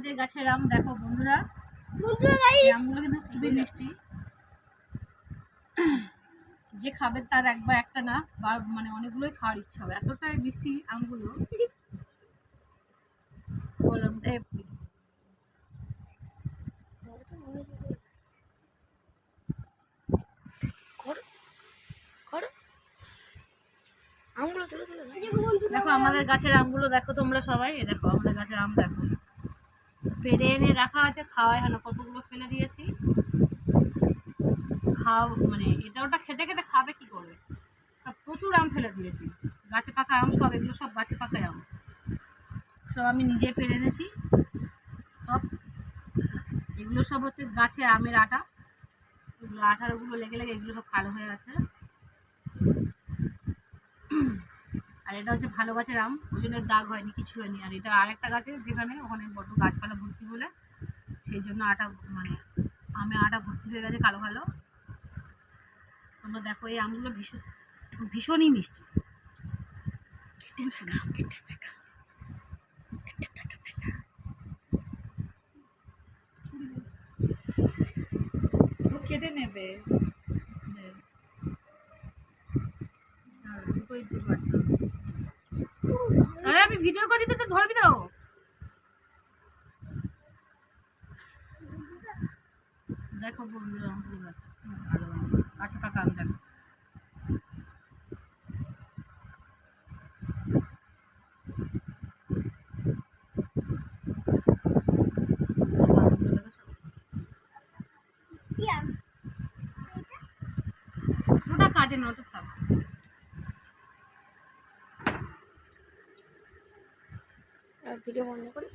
আমাদের গাছের আম দেখো বন্ধুরা, আমগুলো কিন্তু খুবই মিষ্টি। যে খাবে তার একবার একটা না মানে অনেকগুলোই খাওয়ার ইচ্ছে হবে, এতটাই মিষ্টি আমগুলো। বললাম দেখো আমাদের গাছের আমগুলো দেখো তোমরা সবাই, দেখো আমাদের গাছের আম দেখো, পেড়ে এনে রাখা আছে, খাওয়াই হলো, কতগুলো ফেলে দিয়েছি। মানে এটা ওটা খেতে খেতে খাবে কি করে, প্রচুর আম ফেলে দিয়েছি। গাছে পাকা আম সব, এগুলো সব গাছে পাকা আম, সব আমি নিজে পেড়ে এনেছি সব। এগুলো সব হচ্ছে গাছে আমের আটা, এগুলো আঠারোগুলো লেগে লেগে এগুলো সব কালো হয়ে আছে। আর এটা হচ্ছে ভালো গাছের আম, ওই জন্য দাগ হয়নি, কিছু হয়নি। আর এটা আরেকটা গাছে, যেখানে ওখানে বড্ড গাছপালা ভর্তি বলে সেই জন্য আটা মানে আমে আটা ভর্তি হয়ে গেছে কালো কালো। তোমরা দেখো এই আমগুলো ভীষণই মিষ্টি। কেটে নেবে, আরে আমি ভিডিও করি তো ধরবি তো। দেখো বন্ধুরা আমগুলো ভালো আচ্ছা পাকা আম দেখো। ওটা কাটে না, ওটা থাক। ভিডিও বন্ধ করি।